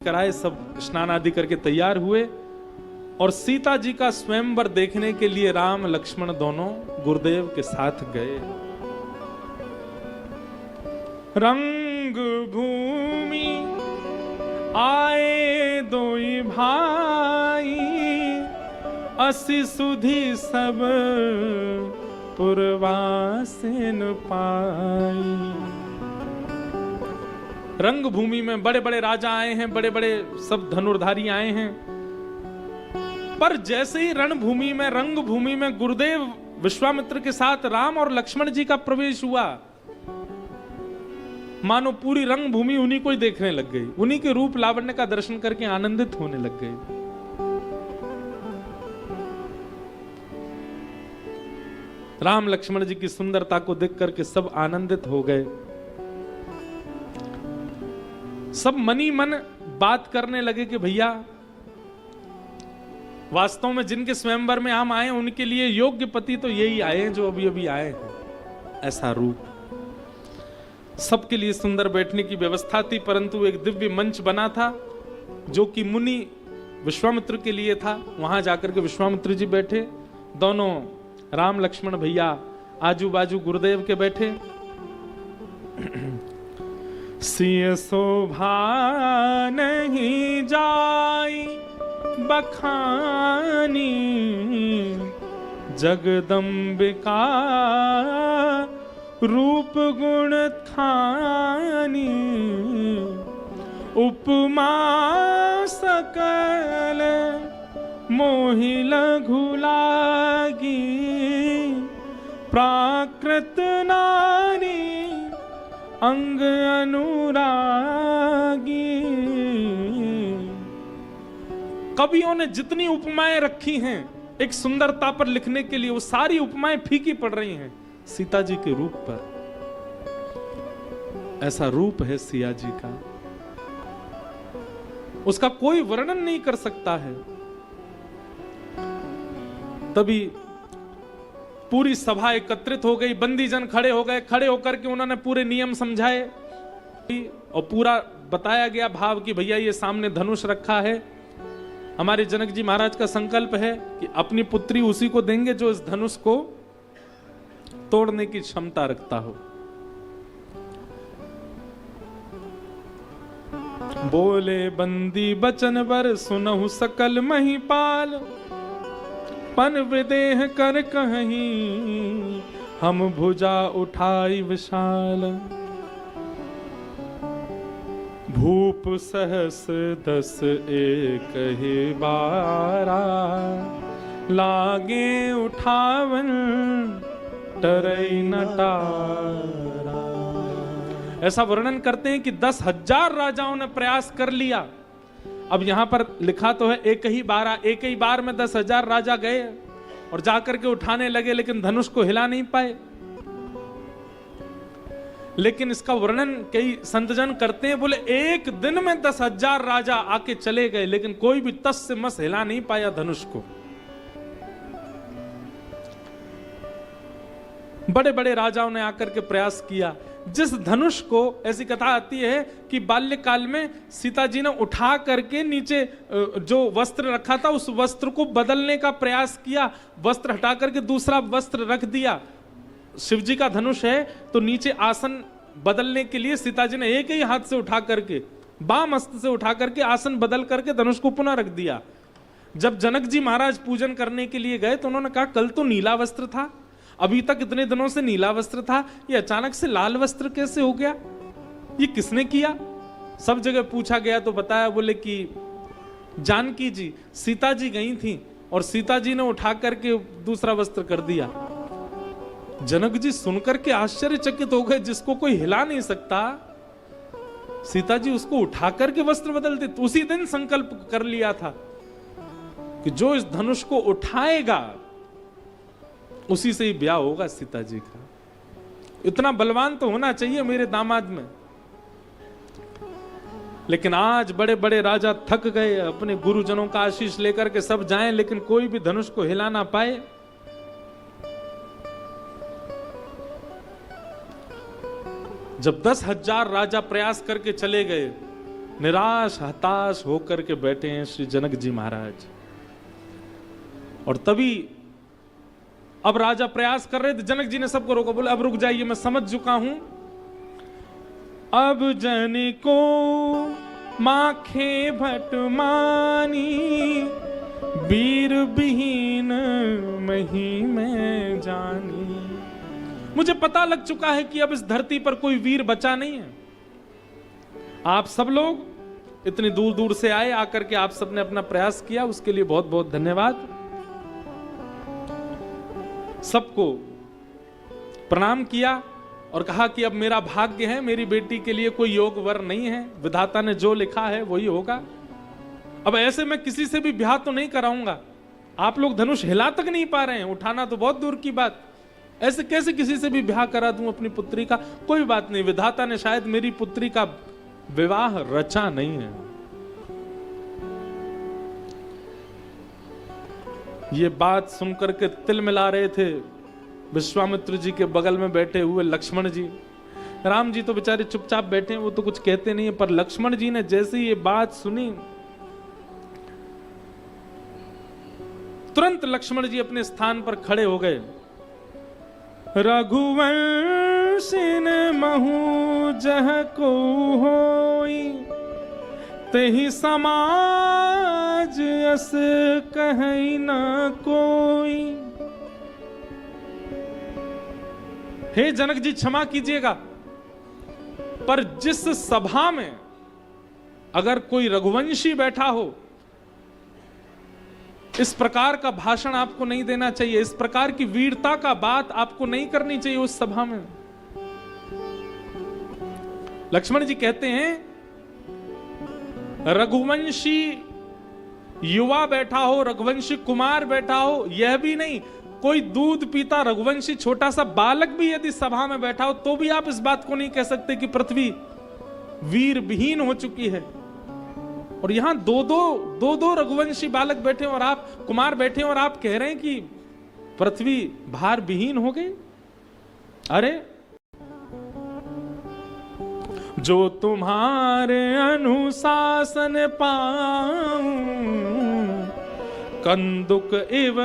कराए, सब स्नान आदि करके तैयार हुए और सीता जी का स्वयंवर देखने के लिए राम लक्ष्मण दोनों गुरुदेव के साथ गए। रंग भूमि आए दोई भाई, असि सुधि सब पुरवासिन पाई। रंग भूमि में बड़े बड़े राजा आए हैं, बड़े बड़े सब धनुर्धारी आए हैं, पर जैसे ही रणभूमि में रंग भूमि में गुरुदेव विश्वामित्र के साथ राम और लक्ष्मण जी का प्रवेश हुआ, मानो पूरी रंग भूमि उन्हीं को ही देखने लग गई, उन्हीं के रूप लावण्य का दर्शन करके आनंदित होने लग गए। राम लक्ष्मण जी की सुंदरता को देख करके सब आनंदित हो गए। सब मनी मन बात करने लगे कि भैया वास्तव में जिनके स्वयंवर में हम आए उनके लिए योग्य पति तो यही आए हैं जो अभी अभी आए हैं। ऐसा रूप सबके लिए सुंदर बैठने की व्यवस्था थी, परंतु एक दिव्य मंच बना था जो कि मुनि विश्वामित्र के लिए था। वहां जाकर के विश्वामित्र जी बैठे, दोनों राम लक्ष्मण भैया आजू बाजू गुरुदेव के बैठे। सिय शोभा नहीं जाई बखानी, जगदम्बिका रूप गुण खानी, उपमा सकल मोहि लघु लागी, प्राकृत नारी अंग अनुरागी। कवियों ने जितनी उपमाएं रखी हैं एक सुंदरता पर लिखने के लिए, वो सारी उपमाएं फीकी पड़ रही हैं सीता जी के रूप पर। ऐसा रूप है सिया जी का, उसका कोई वर्णन नहीं कर सकता है। तभी पूरी सभा एकत्रित हो गई, बंदीजन खड़े हो गए, खड़े होकर के उन्होंने पूरे नियम समझाए और पूरा बताया गया भाव कि भैया ये सामने धनुष रखा है, हमारे जनक जी महाराज का संकल्प है कि अपनी पुत्री उसी को देंगे जो इस धनुष को तोड़ने की क्षमता रखता हो। बोले बंदी बचन बर सुनहु सकल महिपाल, पन विदेह कर कहीं हम भुजा उठाई विशाल। भूप सहस दस एक ही बारा, लागे उठावन टरई नटारा। ऐसा वर्णन करते हैं कि 10,000 राजाओं ने प्रयास कर लिया। अब यहां पर लिखा तो है एक ही बार में 10,000 राजा गए और जाकर के उठाने लगे, लेकिन धनुष को हिला नहीं पाए। लेकिन इसका वर्णन कई संतजन करते हैं, बोले एक दिन में 10,000 राजा आके चले गए, लेकिन कोई भी तस से मस हिला नहीं पाया धनुष को। बड़े बड़े राजाओं ने आकर के प्रयास किया। जिस धनुष को, ऐसी कथा आती है कि बाल्यकाल में सीता जी ने उठा करके नीचे जो वस्त्र रखा था उस वस्त्र को बदलने का प्रयास किया, वस्त्र हटा करके दूसरा वस्त्र रख दिया। शिव जी का धनुष है तो नीचे आसन बदलने के लिए सीता जी ने एक ही हाथ से उठा करके, बाम हस्त से उठा करके आसन बदल करके धनुष को पुनः रख दिया। जब जनक जी महाराज पूजन करने के लिए गए तो उन्होंने कहा कल तो नीला वस्त्र था, अभी तक इतने दिनों से नीला वस्त्र था, ये अचानक से लाल वस्त्र कैसे हो गया, ये किसने किया? सब जगह पूछा गया तो बताया, बोले कि जानकी जी, सीता जी गई थी और सीता जी ने उठा करके दूसरा वस्त्र कर दिया। जनक जी सुनकर के आश्चर्यचकित हो गए, जिसको कोई हिला नहीं सकता सीता जी उसको उठा करके वस्त्र बदलते। तो उसी दिन संकल्प कर लिया था कि जो इस धनुष को उठाएगा उसी से ही ब्याह होगा सीता जी का। इतना बलवान तो होना चाहिए मेरे दामाद में। लेकिन आज बड़े बड़े राजा थक गए, अपने गुरुजनों का आशीष लेकर के सब जाएं, लेकिन कोई भी धनुष को हिला ना पाए। जब 10,000 राजा प्रयास करके चले गए निराश हताश होकर के बैठे हैं श्री जनक जी महाराज। और तभी अब राजा प्रयास कर रहे थे, जनक जी ने सबको रोका, बोले अब रुक जाइए, मैं समझ चुका हूं। अब जन को माखे भट मानी, वीर विहीन मही में जानी। मुझे पता लग चुका है कि अब इस धरती पर कोई वीर बचा नहीं है। आप सब लोग इतनी दूर दूर से आए, आकर के आप सबने अपना प्रयास किया, उसके लिए बहुत बहुत धन्यवाद। सबको प्रणाम किया और कहा कि अब मेरा भाग्य है, मेरी बेटी के लिए कोई योग वर नहीं है, विधाता ने जो लिखा है वही होगा। अब ऐसे मैं किसी से भी ब्याह तो नहीं कराऊंगा। आप लोग धनुष हिला तक नहीं पा रहे हैं, उठाना तो बहुत दूर की बात। ऐसे कैसे किसी से भी ब्याह करा दूं अपनी पुत्री का? कोई बात नहीं, विधाता ने शायद मेरी पुत्री का विवाह रचा नहीं है। ये बात सुनकर के तिल मिला रहे थे विश्वामित्र जी के बगल में बैठे हुए लक्ष्मण जी। राम जी तो बेचारे चुपचाप बैठे हैं, वो तो कुछ कहते नहीं है, पर लक्ष्मण जी ने जैसे ये बात सुनी, तुरंत लक्ष्मण जी अपने स्थान पर खड़े हो गए। रघुवंशिन महु जह को होई, तेहि समाज अस कहीं न कोई। हे जनक जी क्षमा कीजिएगा, पर जिस सभा में अगर कोई रघुवंशी बैठा हो, इस प्रकार का भाषण आपको नहीं देना चाहिए, इस प्रकार की वीरता का बात आपको नहीं करनी चाहिए उस सभा में। लक्ष्मण जी कहते हैं रघुवंशी युवा बैठा हो, रघुवंशी कुमार बैठा हो, यह भी नहीं, कोई दूध पीता रघुवंशी छोटा सा बालक भी यदि सभा में बैठा हो तो भी आप इस बात को नहीं कह सकते कि पृथ्वी वीर विहीन हो चुकी है। और यहां दो रघुवंशी बालक बैठे और आप कुमार बैठे और आप कह रहे हैं कि पृथ्वी भार विहीन हो गई। अरे जो तुम्हारे अनुशासन पाऊं, कंदुक एव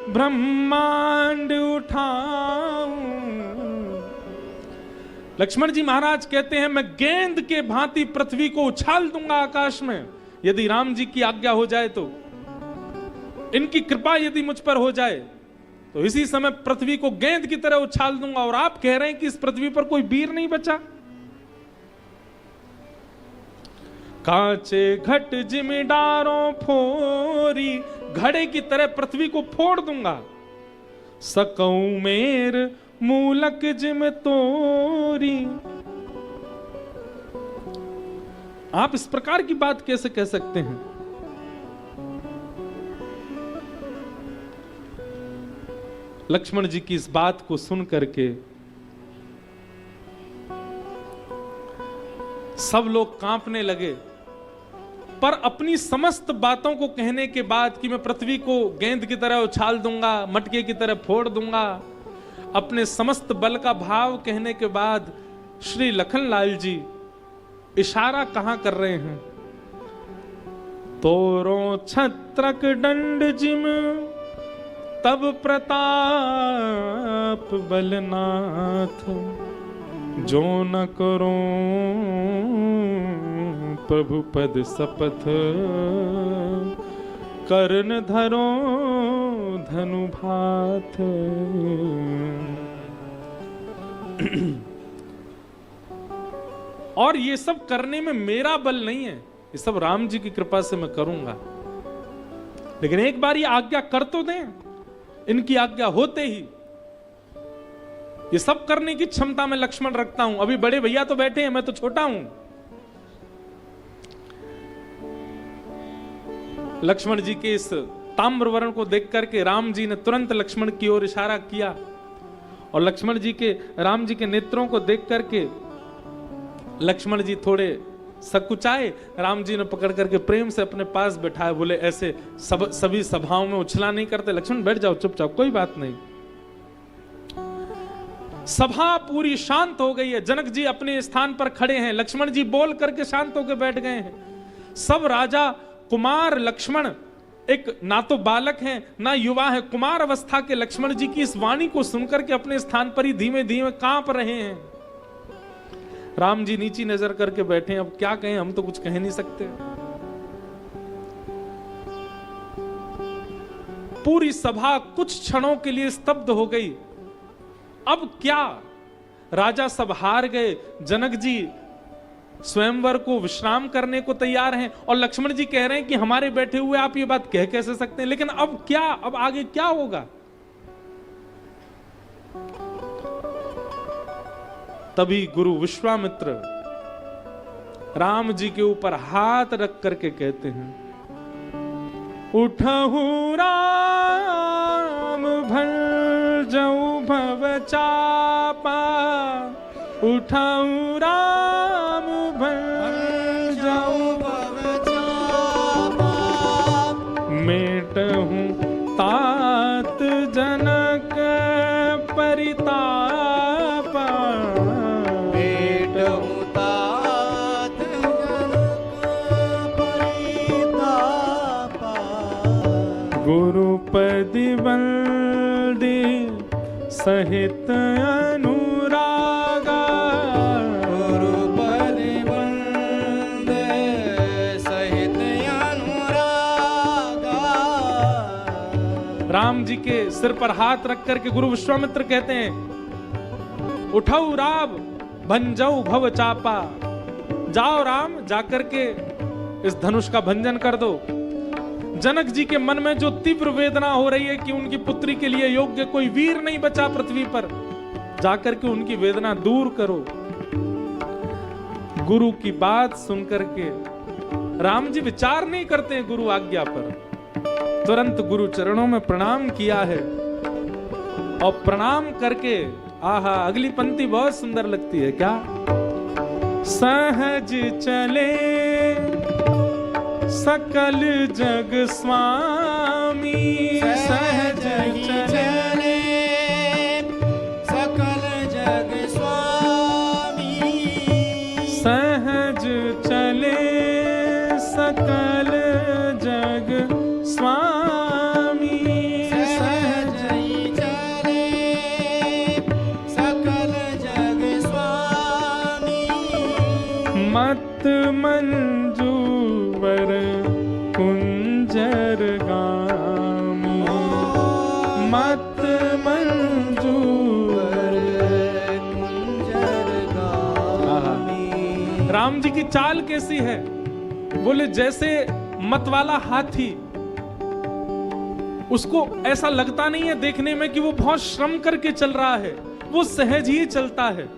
ब्रह्मांड उठाऊं। लक्ष्मण जी महाराज कहते हैं मैं गेंद के भांति पृथ्वी को उछाल दूंगा आकाश में, यदि राम जी की आज्ञा हो जाए तो, इनकी कृपा यदि मुझ पर हो जाए तो इसी समय पृथ्वी को गेंद की तरह उछाल दूंगा। और आप कह रहे हैं कि इस पृथ्वी पर कोई वीर नहीं बचा। कांचे घट जिमिदारों फोरी, घड़े की तरह पृथ्वी को फोड़ दूंगा। सकऊं मेर मूलक जिम तोरी। आप इस प्रकार की बात कैसे कह सकते हैं? लक्ष्मण जी की इस बात को सुन करके सब लोग कांपने लगे, पर अपनी समस्त बातों को कहने के बाद कि मैं पृथ्वी को गेंद की तरह उछाल दूंगा, मटके की तरह फोड़ दूंगा, अपने समस्त बल का भाव कहने के बाद श्री लखनलाल जी इशारा कहां कर रहे हैं? तोरो छत्रक दंड जिम तब प्रताप बलनाथ, जो न करो प्रभु पद शपथ, कर्ण धरो धनु भात। और ये सब करने में मेरा बल नहीं है, ये सब राम जी की कृपा से मैं करूंगा। लेकिन एक बार ये आज्ञा कर तो दें, इनकी आज्ञा होते ही ये सब करने की क्षमता मैं लक्ष्मण रखता हूं। अभी बड़े भैया तो बैठे हैं, मैं तो छोटा हूं। लक्ष्मण जी के इस ताम्रवर्ण को देख करके राम जी ने तुरंत लक्ष्मण की ओर इशारा किया, और लक्ष्मण जी के राम जी के नेत्रों को देख करके लक्ष्मण जी थोड़े सकुचाए। राम जी ने पकड़ करके प्रेम से अपने पास बैठाए, बोले ऐसे सभी सभाओं में उछला नहीं करते, लक्ष्मण बैठ जाओ चुपचाप, कोई बात नहीं। सभा पूरी शांत हो गई है, जनक जी अपने स्थान पर खड़े हैं, लक्ष्मण जी बोल करके शांत होकर बैठ गए हैं। सब राजा कुमार लक्ष्मण, एक ना तो बालक हैं ना युवा है, कुमार अवस्था के लक्ष्मण जी की इस वाणी को सुनकर के अपने स्थान पर ही धीमे धीमे कांप रहे हैं। राम जी नीची नजर करके बैठे, अब क्या कहें, हम तो कुछ कह नहीं सकते। पूरी सभा कुछ क्षणों के लिए स्तब्ध हो गई। अब क्या, राजा सब हार गए, जनक जी स्वयंवर को विश्राम करने को तैयार हैं और लक्ष्मण जी कह रहे हैं कि हमारे बैठे हुए आप ये बात कह कैसे सकते हैं, लेकिन अब क्या, अब आगे क्या होगा। तभी गुरु विश्वामित्र राम जी के ऊपर हाथ रख करके कहते हैं, उठहु राम भंजऊ भव चापा, उठहु राम भंजऊ भव चापा, मेटहु तात जनक परितापा, मेटहु तात जनक परितापा, गुरुपदि वंदे सहित अनुरागा, गुरुपदि वंदे सहित अनुरागा। राम जी के सिर पर हाथ रख करके गुरु विश्वामित्र कहते हैं, उठाओ राम भंजऊ भव चापा, जाओ राम जाकर के इस धनुष का भंजन कर दो। जनक जी के मन में जो तीव्र वेदना हो रही है कि उनकी पुत्री के लिए योग्य कोई वीर नहीं बचा पृथ्वी पर, जाकर के उनकी वेदना दूर करो। गुरु की बात सुनकर के राम जी विचार नहीं करते हैं गुरु आज्ञा पर, तुरंत गुरु चरणों में प्रणाम किया है और प्रणाम करके, आहा अगली पंक्ति बहुत सुंदर लगती है क्या, सहज चले सकल जग स्वामी, सहज ही चले सकल जग स्वामी, सहज चले सकल जग स्वामी, सहज ही चले सकल जग स्वामी, मत मंजूवर कुंजर गामी, मत मंजूवर कुंजर गामी। राम जी की चाल कैसी है, बोले जैसे मतवाला हाथी, उसको ऐसा लगता नहीं है देखने में कि वो बहुत श्रम करके चल रहा है, वो सहज ही चलता है।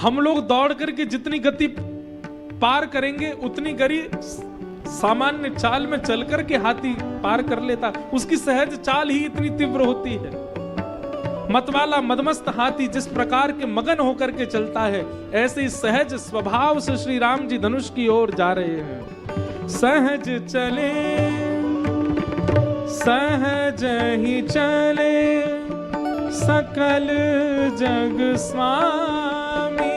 हम लोग दौड़ करके जितनी गति पार करेंगे उतनी गति सामान्य चाल में चल करके हाथी पार कर लेता, उसकी सहज चाल ही इतनी तीव्र होती है। मतवाला मदमस्त हाथी जिस प्रकार के मगन होकर के चलता है, ऐसे ही सहज स्वभाव से श्री राम जी धनुष की ओर जा रहे हैं। सहज चले सहज ही चले सकल जग स्वामी,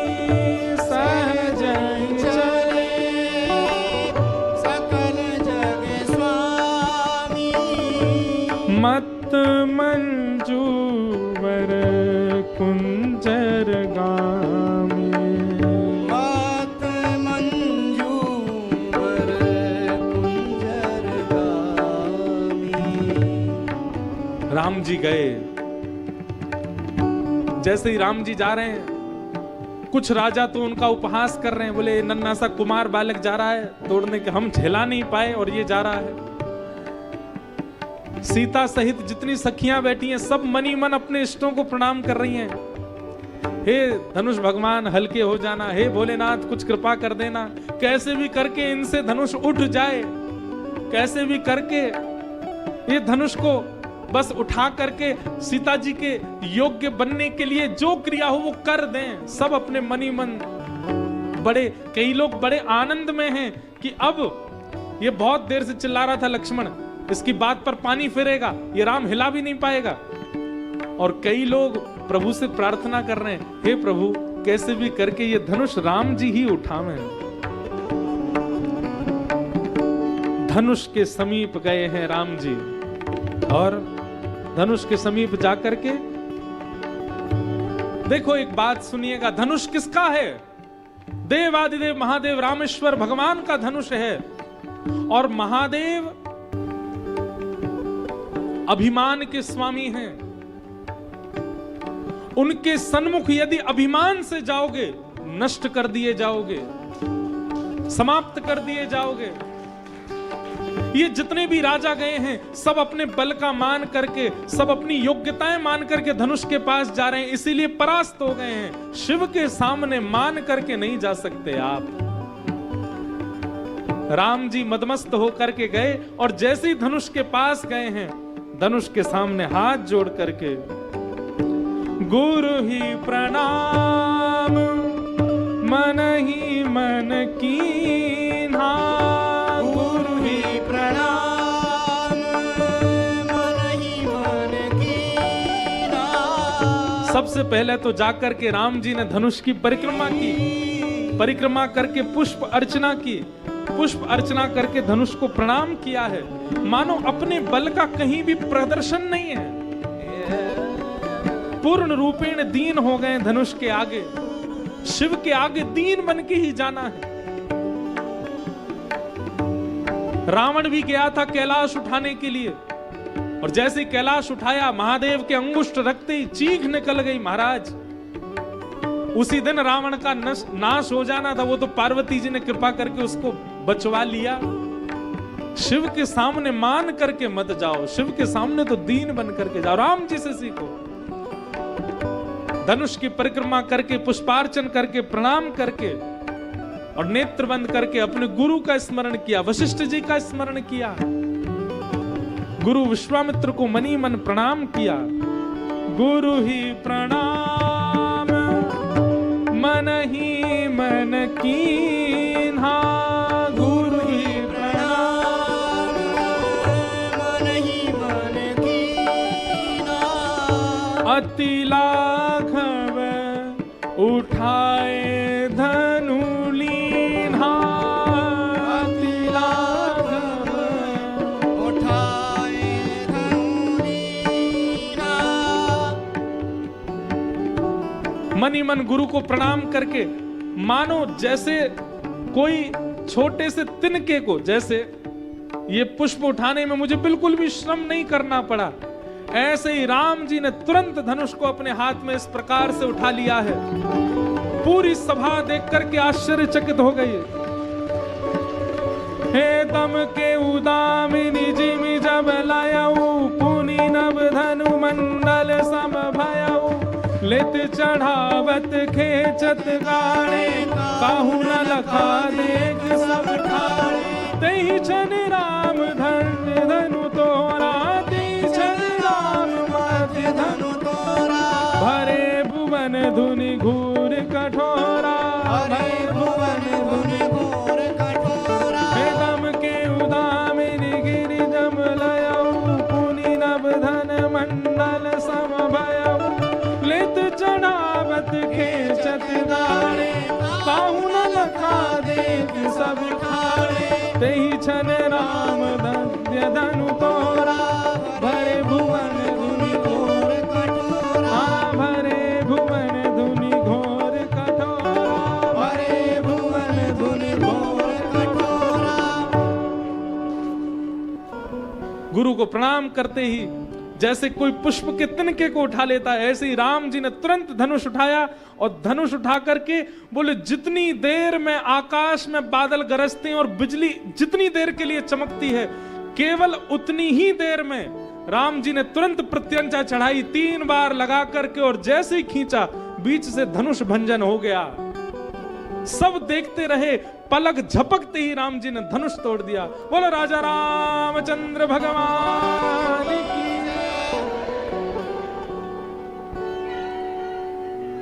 सहज ही चले सकल जग स्वामी, मत मंजूवर कुंजर गामी, मत मंजूवर कुंजर गामी। राम जी गए। जैसे ही राम जी जा रहे हैं, कुछ राजा तो उनका उपहास कर रहे हैं, बोले नन्हा सा कुमार बालक जा रहा है तोड़ने के, हम झेला नहीं पाए और ये जा रहा है। सीता सहित जितनी सखियां बैठी हैं सब मनी मन अपने इष्टों को प्रणाम कर रही हैं। हे धनुष भगवान हल्के हो जाना, हे भोलेनाथ कुछ कृपा कर देना, कैसे भी करके इनसे धनुष उठ जाए, कैसे भी करके ये धनुष को बस उठा करके सीता जी के योग्य बनने के लिए जो क्रिया हो वो कर दें। सब अपने मनी मन बड़े, कई लोग बड़े आनंद में हैं कि अब ये बहुत देर से चिल्ला रहा था लक्ष्मण, इसकी बात पर पानी फिरेगा, ये राम हिला भी नहीं पाएगा। और कई लोग प्रभु से प्रार्थना कर रहे हैं, हे प्रभु कैसे भी करके ये धनुष राम जी ही उठावें। धनुष के समीप गए हैं राम जी, और धनुष के समीप जाकर के देखो एक बात सुनिएगा, धनुष किसका है? देवादिदेव महादेव रामेश्वर भगवान का धनुष है। और महादेव अभिमान के स्वामी हैं। उनके सन्मुख यदि अभिमान से जाओगे, नष्ट कर दिए जाओगे, समाप्त कर दिए जाओगे। ये जितने भी राजा गए हैं सब अपने बल का मान करके, सब अपनी योग्यताएं मान करके धनुष के पास जा रहे हैं, इसीलिए परास्त हो गए हैं। शिव के सामने मान करके नहीं जा सकते आप। राम जी मदमस्त होकर के गए और जैसे ही धनुष के पास गए हैं, धनुष के सामने हाथ जोड़ करके गुरु ही प्रणाम मन ही मन कीन्हा, गुरु ही प्रणाम मन ही मन कीन्हा। सबसे पहले तो जाकर के राम जी ने धनुष की परिक्रमा की, परिक्रमा करके पुष्प अर्चना की, पुष्प अर्चना करके धनुष को प्रणाम किया है। मानो अपने बल का कहीं भी प्रदर्शन नहीं है, पूर्ण रूपेण दीन हो गए धनुष के आगे। शिव के आगे दीन बन के ही जाना है। रावण भी गया था कैलाश उठाने के लिए, और जैसे कैलाश उठाया महादेव के अंगुष्ठ रखते ही चीख निकल गई महाराज। उसी दिन रावण का नाश हो जाना था, वो तो पार्वती जी ने कृपा करके उसको बचवा लिया। शिव के सामने मान करके मत जाओ, शिव के सामने तो दीन बन करके जाओ। राम जी से सीखो। धनुष की परिक्रमा करके, पुष्पार्चन करके, प्रणाम करके और नेत्र बंद करके अपने गुरु का स्मरण किया, वशिष्ठ जी का स्मरण किया, गुरु विश्वामित्र को मनी मन प्रणाम किया। गुरु ही प्रणाम मन ही मन कीन्हा, गुरु ही प्रणाम मन ही मन कीन्हा। अति लाघव उठाए धनु लीन्हा, अति लाघव उठाए धनु लीन्हा। मन ही मन गुरु को प्रणाम करके, मानो जैसे कोई छोटे से तिनके को, जैसे ये पुष्प उठाने में मुझे बिल्कुल भी श्रम नहीं करना पड़ा, ऐसे ही राम जी ने तुरंत धनुष को अपने हाथ में इस प्रकार से उठा लिया है। पूरी सभा देख करके आश्चर्यचकित हो गई। हे दम के उदामिनी जिमि जब लायऊ, पुनि नव धनु मंडल सम भयऊ, लेत चढ़ावत खेचत गाड़े, काहू न लखा देख सब ठाड़े। तेहि छन राम धन्य धनु तोरा, तेहि छन राम मध्य धनु तोरा। भरे भुवन धुनि घूर कठोरा, हरे भुवन धुनि घोर कठोरा। वेदम के उदामिनी गिरि जम लयऊ, पुनि नव धन मंडल सम भयऊ, लेत चढ़ावत खेचत गाड़े, काहू न लखा देख सब ठाड़े। तेहि छन राम धन्य धनु तोरा, भरे भुवन धुनि घोर कठोरा। भरे भुवन धुनि घोर कठोरा, हरे भुवन धुनि घोर कठोरा। गुरु को प्रणाम करते ही जैसे कोई पुष्प के तिनके को उठा लेता है, ऐसे ही राम जी ने तुरंत धनुष उठाया और धनुष उठा करके बोले, जितनी देर में आकाश में बादल गरजते हैं और बिजली जितनी देर के लिए चमकती है, केवल उतनी ही देर में राम जी ने तुरंत प्रत्यंचा चढ़ाई 3 बार लगा करके, और जैसे ही खींचा बीच से धनुष भंजन हो गया। सब देखते रहे, पलक झपकते ही राम जी ने धनुष तोड़ दिया। बोलो राजा रामचंद्र भगवान की।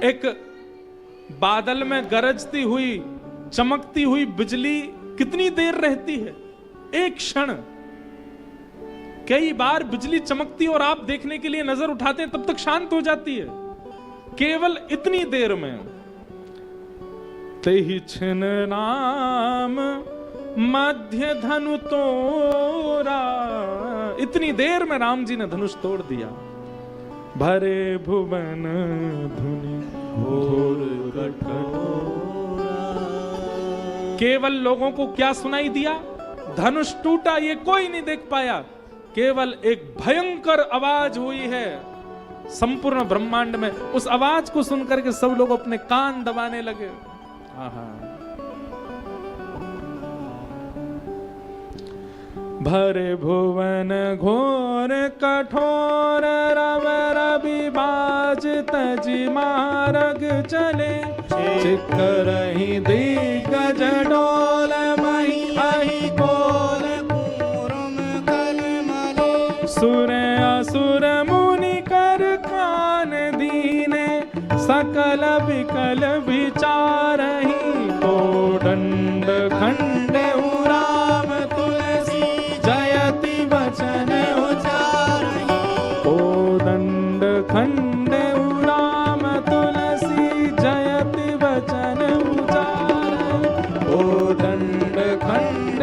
एक बादल में गरजती हुई चमकती हुई बिजली कितनी देर रहती है? एक क्षण। कई बार बिजली चमकती और आप देखने के लिए नजर उठाते हैं, तब तक शांत हो जाती है। केवल इतनी देर में। तेहि छिन नाम मध्य धनु तोरा। इतनी देर में राम जी ने धनुष तोड़ दिया। भरे भुवन धुनि घोर कठोरा। केवल लोगों को क्या सुनाई दिया? धनुष टूटा, ये कोई नहीं देख पाया। केवल एक भयंकर आवाज हुई है संपूर्ण ब्रह्मांड में। उस आवाज को सुनकर के सब लोग अपने कान दबाने लगे। आहा। भरे भुवन घोर कठोर रव रवि बाज तजी मार्ग चले। चिकरहि दिग्गज डोल मही अहि कोल पूर्म कलमले। सुर असुर मुनि कर कान दीने। सकल विकल विचारहि को दंड खंड राम तुलसी जयति वचन उचारहि। को दंड खंड राम तुलसी जयति वचन उचारहि। को दंड खंड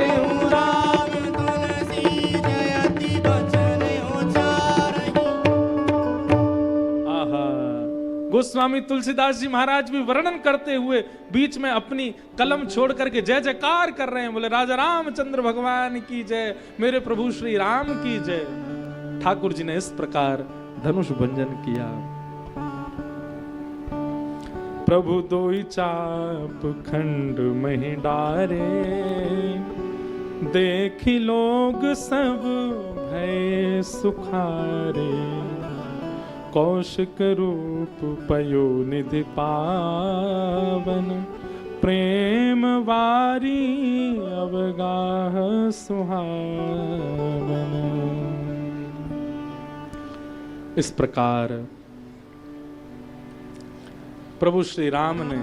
राम तुलसी जयति वचन उचारहि। आहा। गोस्वामी तुलसीदास जी महाराज भी वर्णन करते हुए बीच में अपनी कलम छोड़ करके जय जयकार कर रहे हैं। बोले राजा रामचंद्र भगवान की जय, मेरे प्रभु श्री राम की जय। ठाकुर जी ने इस प्रकार धनुष भंजन किया। प्रभु दोई चाप खंड मही डारे। देखी लोग सब भय सुखारे। कौशिक रूप पयो निधि पावन। प्रेम वारी अवगाह सुहावन। इस प्रकार प्रभु श्री राम ने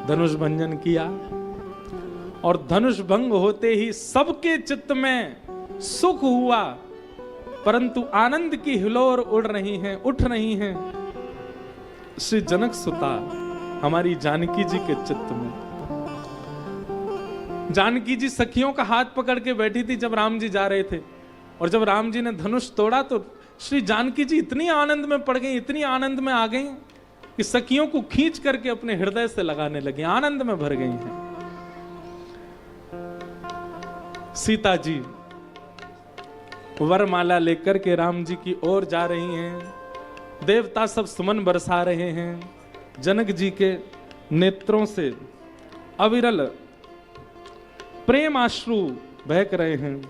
धनुष भंजन किया और धनुष भंग होते ही सबके चित्त में सुख हुआ, परंतु आनंद की हिलोर उठ रही हैं श्री जनक सुता हमारी जानकी जी के चित्त में। जानकी जी सखियों का हाथ पकड़ के बैठी थी जब राम जी जा रहे थे, और जब राम जी ने धनुष तोड़ा तो श्री जानकी जी इतनी आनंद में पड़ गई, इतनी आनंद में आ गई कि सखियों को खींच करके अपने हृदय से लगाने लगी, आनंद में भर गई हैं। सीता जी वरमाला लेकर के राम जी की ओर जा रही हैं। देवता सब सुमन बरसा रहे हैं। जनक जी के नेत्रों से अविरल प्रेम अश्रु बहक रहे हैं।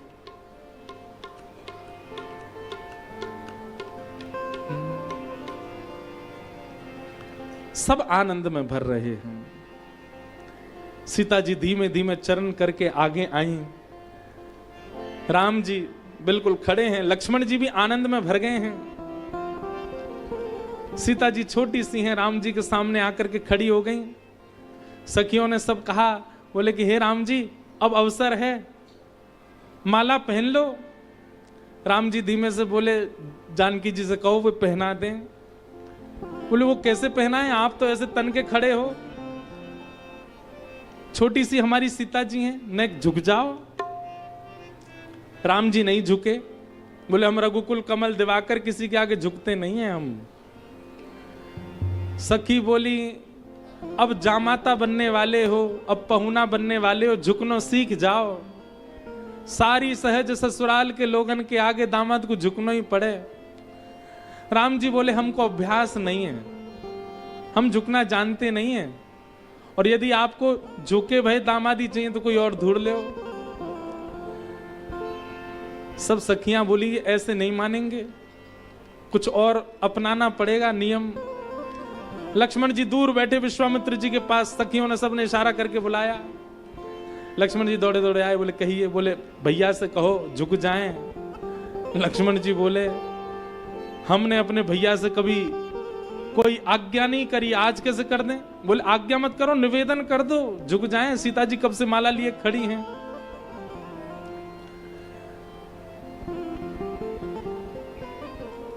सब आनंद में भर रहे हैं। सीता जी धीमे धीमे चरण करके आगे आई। राम जी बिल्कुल खड़े हैं। लक्ष्मण जी भी आनंद में भर गए हैं। सीता जी छोटी सी हैं, राम जी के सामने आकर के खड़ी हो गई। सखियों ने सब कहा, बोले कि हे राम जी अब अवसर है, माला पहन लो। राम जी धीमे से बोले, जानकी जी से कहो वो पहना दें। बोले वो कैसे पहनाएं, आप तो ऐसे तन के खड़े हो, छोटी सी हमारी सीता जी हैं, नेक झुक जाओ। राम जी नहीं झुके। बोले हम रघुकुल कमल दिवाकर किसी के आगे झुकते नहीं हैं हम। सखी बोली, अब जामाता बनने वाले हो, अब पहुना बनने वाले हो, झुकनो सीख जाओ। सारी सहज ससुराल के लोगन के आगे दामाद को झुकना ही पड़े। राम जी बोले हमको अभ्यास नहीं है, हम झुकना जानते नहीं हैं, और यदि आपको झुके भय दामादी चाहिए तो कोई और ढूंढ ले। सब सखियां बोली ऐसे नहीं मानेंगे, कुछ और अपनाना पड़ेगा नियम। लक्ष्मण जी दूर बैठे विश्वामित्र जी के पास, सखियों ने सबने इशारा करके बुलाया। लक्ष्मण जी दौड़े दौड़े आए। बोले कहिए। बोले भैया से कहो झुक जाएं। लक्ष्मण जी बोले हमने अपने भैया से कभी कोई आज्ञा नहीं करी, आज कैसे कर दें। बोले आज्ञा मत करो, निवेदन कर दो, झुक जाएं। सीता जी कब से माला लिए खड़ी हैं।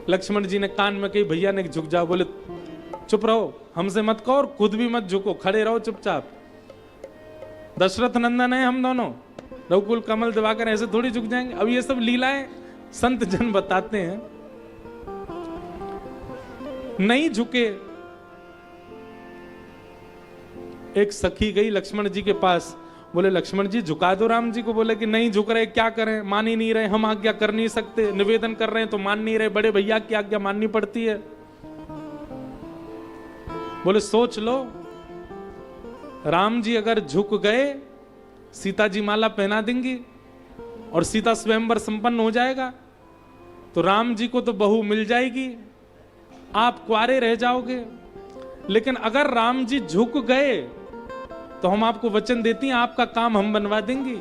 लक्ष्मण जी ने कान में कही भैया ने झुक जाओ। बोले चुप रहो, हमसे मत कहो और खुद भी मत झुको, खड़े रहो चुपचाप। दशरथ नंदन है हम दोनों, रघुकुल कमल दिवाकर, ऐसे थोड़ी झुक जाएंगे। अब ये सब लीलाएं संत जन बताते हैं, नहीं झुके। एक सखी गई लक्ष्मण जी के पास, बोले लक्ष्मण जी झुका दो राम जी को। बोले कि नहीं झुक रहे, क्या करें, मान ही नहीं रहे, हम आज्ञा कर नहीं सकते, निवेदन कर रहे हैं तो मान नहीं रहे, बड़े भैया की आज्ञा माननी पड़ती है। बोले सोच लो, राम जी अगर झुक गए, सीता जी माला पहना देंगी और सीता स्वयंवर संपन्न हो जाएगा, तो राम जी को तो बहू मिल जाएगी, आप कुंवारे रह जाओगे। लेकिन अगर राम जी झुक गए तो हम आपको वचन देती हैं, आपका काम हम बनवा देंगे।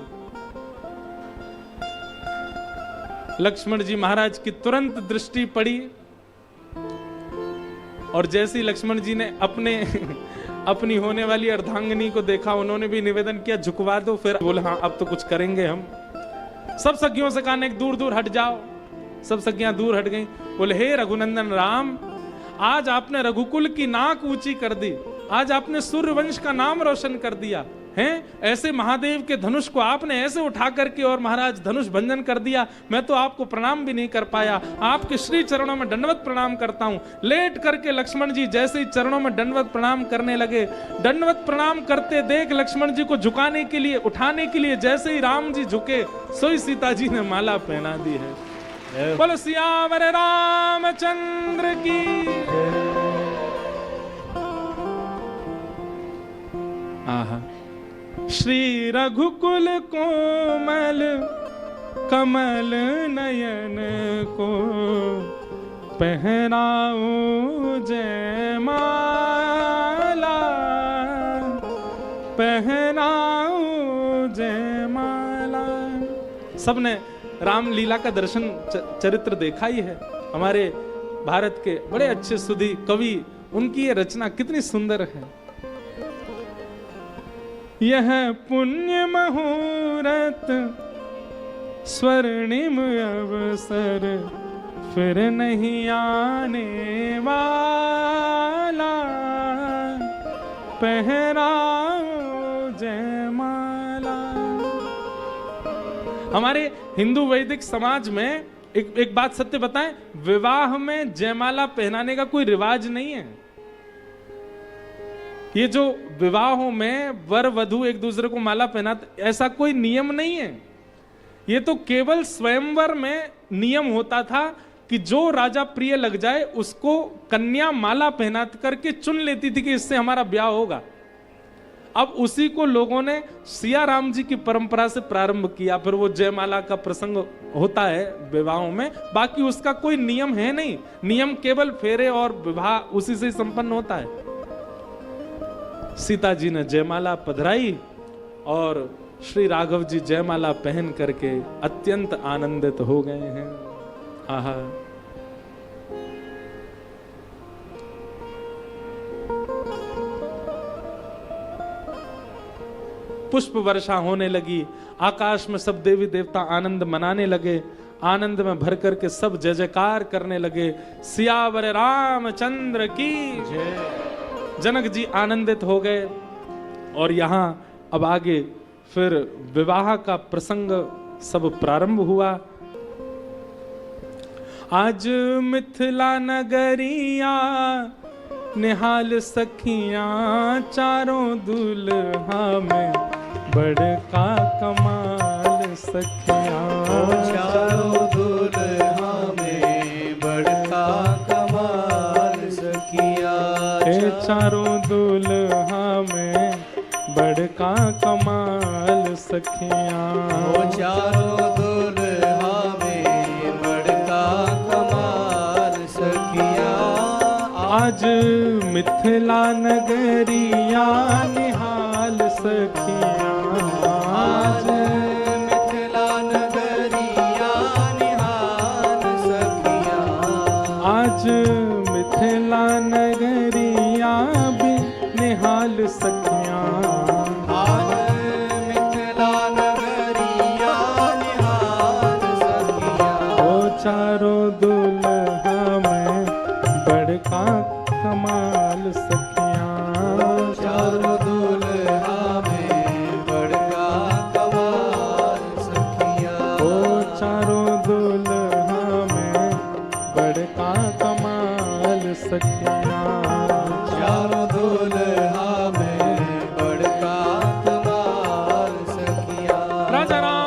लक्ष्मण जी महाराज की तुरंत दृष्टि पड़ी और जैसे ही लक्ष्मण जी ने अपनी होने वाली अर्धांगिनी को देखा, उन्होंने भी निवेदन किया झुकवा दो। फिर बोले हाँ अब तो कुछ करेंगे हम। सब सखियों से कहा दूर दूर हट जाओ। सब सखियां दूर हट गईं। बोले हे रघुनंदन राम, आज आपने रघुकुल की नाक ऊंची कर दी, आज आपने सूर्यवंश का नाम रोशन कर दिया हैं। ऐसे महादेव के धनुष को आपने ऐसे उठा करके और महाराज धनुष भंजन कर दिया, मैं तो आपको प्रणाम भी नहीं कर पाया। आपके श्री चरणों में दंडवत प्रणाम करता हूं। लेट करके लक्ष्मण जी जैसे ही चरणों में दंडवत प्रणाम करने लगे, दंडवत प्रणाम करते देख लक्ष्मण जी को झुकाने के लिए, उठाने के लिए जैसे ही राम जी झुके, सोई सीता जी ने माला पहना दी है। बोलो सियावर रामचंद्र की। आहा, श्री रघुकुल कोमल कमल नयन को पहनाओ जयमाला, पहनाओ जयमाला। सबने रामलीला का दर्शन चरित्र देखा ही है। हमारे भारत के बड़े अच्छे सुधी कवि, उनकी ये रचना कितनी सुंदर है। यह पुण्य मुहूर्त स्वर्णिम अवसर फिर नहीं आने वाला, पहराओ जयमाला। हमारे हिंदू वैदिक समाज में एक बात सत्य बताएं, विवाह में जयमाला पहनाने का कोई रिवाज नहीं है। ये जो विवाहों में वर वधू एक दूसरे को माला पहनाते, ऐसा कोई नियम नहीं है। ये तो केवल स्वयंवर में नियम होता था कि जो राजा प्रिय लग जाए उसको कन्या माला पहना करके चुन लेती थी कि इससे हमारा ब्याह होगा। अब उसी को लोगों ने सिया राम जी की परंपरा से प्रारंभ किया। फिर वो जयमाला का प्रसंग होता है विवाहों में, बाकी उसका कोई नियम है नहीं। नियम केवल फेरे और विवाह उसी से संपन्न होता है। सीता जी ने जयमाला पधराई और श्री राघव जी जयमाला पहन करके अत्यंत आनंदित हो गए हैं। आहा, पुष्प वर्षा होने लगी, आकाश में सब देवी देवता आनंद मनाने लगे। आनंद में भर करके सब जय जयकार करने लगे, सियावर रामचंद्र की जय। जनक जी आनंदित हो गए और यहाँ अब आगे फिर विवाह का प्रसंग सब प्रारंभ हुआ। आज मिथिला नगरिया निहाल सखियां, चारों दुल्हा में बड़का कमाल सखियां। चारों दुल्हा में बड़का कमाल सखिया। चारों दुल्हा में बड़का कमाल सखियां। चारों दुल्हा में बड़का कमाल सखिया। आज मिथिला नगरिया निहाल सखियां। आज मिथिला नगरिया निहाल सखिया। आज मिथिला नगरिया भी निहाल सखियां। आज मिथिला नगरिया निहाल सखिया। ओ चारों दुल्हा में बड़का कमाल सखियां। चारों दुल्हा में बड़का बड़का कमाल सखिया। चारों दुल्हा में बड़का कमाल सखिया। राजा राम